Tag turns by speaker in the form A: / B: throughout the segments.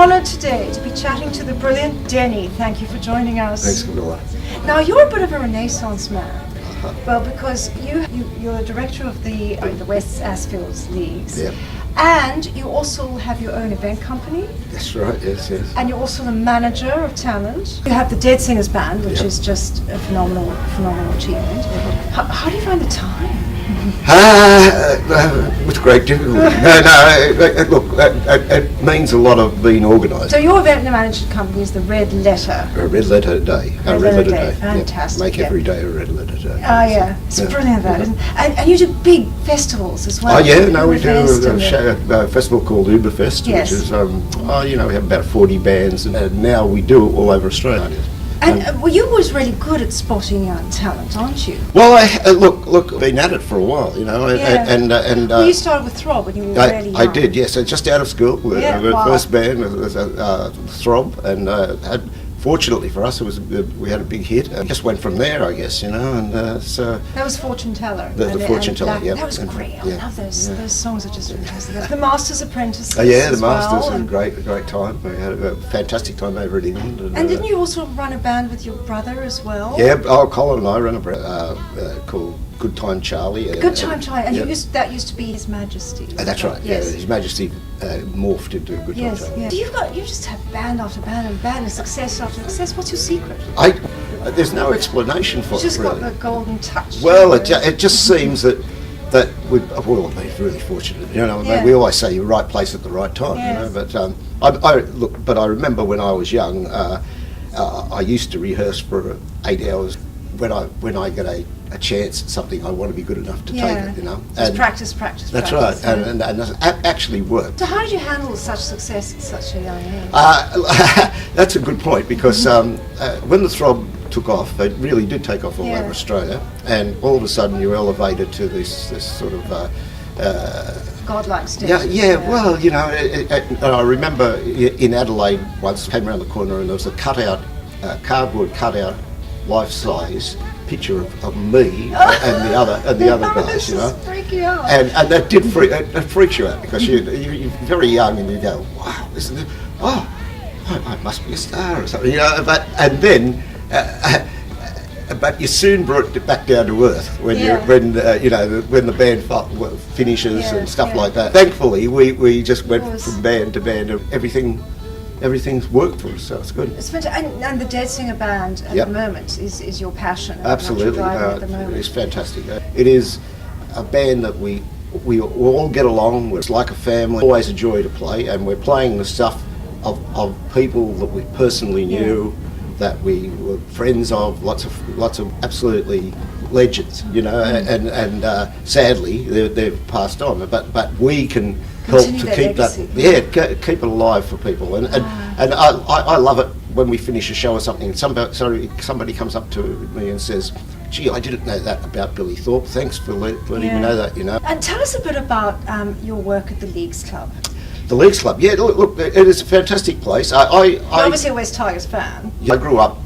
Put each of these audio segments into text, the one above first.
A: honoured today to be chatting to the brilliant Denny. Thank you for joining us.
B: Thanks, Camilla.
A: Now, you're a bit of a Renaissance man. Well, because you're a director of the West Ashfields Leagues.
B: Yep.
A: And you also have your own event company.
B: That's right, yes.
A: And you're also the manager of talent. You have the Dead Singers Band, which is just a phenomenal achievement. How do you find the time?
B: With great difficulty. Look, it means a lot of being organised.
A: So your event management company is the Red Letter.
B: A red letter day.
A: Red Letter Day. Fantastic.
B: Yep. Make every day a red letter day.
A: Oh yeah, it's brilliant that, isn't it? And you do big festivals as well.
B: Oh yeah, no, we do
A: Uberfest
B: a festival called Uberfest,
A: Yes.
B: which is, we have about 40 bands, and now we do it all over Australia.
A: And well, you're always really good at spotting young talent, aren't you?
B: Well, look, been at it for a while, you know,
A: Well, you started with Throb when you were really young.
B: I did, yes. So just out of school, the first band was Throb, and fortunately for us, we had a big hit, and just went from there, I guess, you know, and so.
A: That was Fortune Teller.
B: The Fortune Teller, yeah.
A: That was great. I love those. Those songs are just fantastic. The Master's Apprentice.
B: The Masters was a great time. We had a fantastic time over in England.
A: And didn't you also run a band with your brother as well?
B: Yeah, Colin and I ran a band called Good Time Charlie.
A: Good Time Charlie, and that used to be His Majesty.
B: That's right.
A: Yes.
B: Yeah, His Majesty morphed into Good Time Charlie.
A: Yes. You just have band after band and band and success after success. What's your secret?
B: There's no explanation for it.
A: Just
B: really.
A: got the golden touch.
B: Well, it just seems that we've been really fortunate. You know, we always say you're right place at the right time.
A: Yes.
B: You know, but I remember when I was young, I used to rehearse for 8 hours. When I get a chance at something, I want to be good enough to take it, you know.
A: Just practice.
B: That's right, and actually worked.
A: So how did you handle such success at such a young age?
B: That's a good point, because when the Throb took off, it really did take off all over Australia, and all of a sudden you're elevated to this sort of
A: godlike status.
B: Yeah. Well, you know, and I remember in Adelaide once, came around the corner and there was a cardboard cutout, life-size picture of me and the other guys, you know.
A: Freak you out.
B: And that did freaks you out, because you're very young and you go, wow, I must be a star or something, you know. But you soon brought it back down to earth when when the band finishes and stuff like that. Thankfully, we just went from band to band, and everything's worked for us, so it's good.
A: It's fantastic. And the Dead Singer Band at the moment is your passion.
B: Absolutely,
A: at the moment.
B: It's fantastic. It is a band that we all get along. It's like a family. Always a joy to play, and we're playing the stuff of people that we personally knew, that we were friends of. Lots of absolutely legends, you know, and sadly they've passed on. But we can help to keep
A: legacy.
B: keep it alive for people, and I love it when we finish a show or something and somebody comes up to me and says, gee, I didn't know that about Billy Thorpe, thanks for letting me know that, you know.
A: And tell us a bit about your work at the Leagues Club.
B: The Leagues Club, look, it is a fantastic place.
A: You're obviously a West Tigers fan.
B: I grew up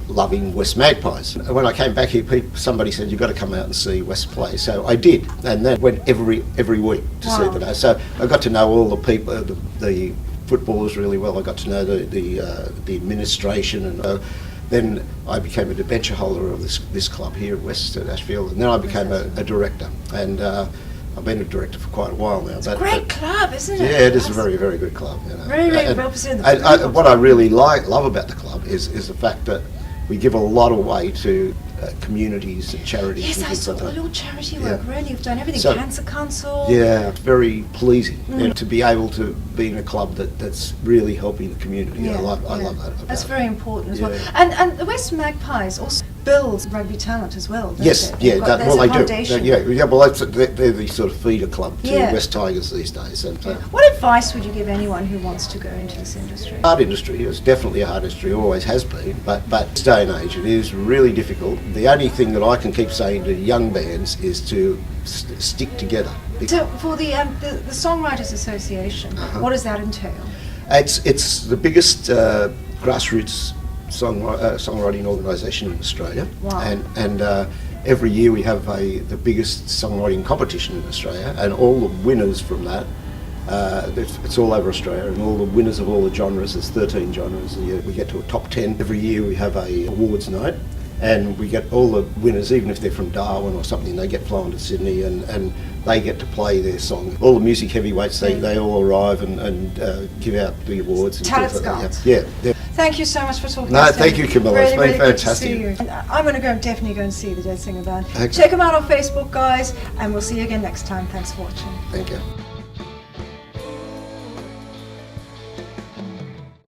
B: loving West Magpies. When I came back here, somebody said, you've got to come out and see West play. So I did, and then went every week to see them. So I got to know all the people, the footballers really well. I got to know the administration, and then I became a debenture holder of this club here at West Ashfield, and then I became a director. And I've been a director for quite a while now.
A: It's a great club, isn't it?
B: Yeah, it is a very, very good club. You know.
A: Very well represented.
B: What I really love about the club is the fact that we give a lot away to communities and charities.
A: Yes,
B: and
A: I saw
B: like
A: all your charity work. Really, you've done everything. Cancer Council.
B: Yeah, it's very pleasing to be able to be in a club that's really helping the community. I love that.
A: That's very important as well. And the West Magpies also builds rugby talent as well.
B: Yes,
A: they?
B: They do. Well, they're the sort of feeder club to West Tigers these days. And,
A: what advice would you give anyone who wants to go into this industry?
B: Hard industry. It's definitely a hard industry. Always has been. But this day and age, it is really difficult. The only thing that I can keep saying to young bands is to stick together.
A: So for the Songwriters Association, what does that entail?
B: It's the biggest grassroots songwriting organisation in Australia.
A: Wow.
B: And every year we have the biggest songwriting competition in Australia, and all the winners from that It's all over Australia, and all the winners of all the genres, there's 13 genres. We get to a top 10. Every year we have a awards night, and we get all the winners, even if they're from Darwin or something, they get flown to Sydney, and they get to play their song. All the music heavyweights, they all arrive and give out the awards. And
A: Talent
B: things like that.
A: scouts.
B: Yeah.
A: Thank you so much for talking.
B: No,
A: to us,
B: thank
A: David.
B: you, Camilla. It's
A: Really,
B: been
A: really good to
B: fantastic.
A: see you. And I'm going to definitely go and see the Dead Singer Band.
B: Okay.
A: Check them out on Facebook, guys, and we'll see you again next time. Thanks for watching.
B: Thank you.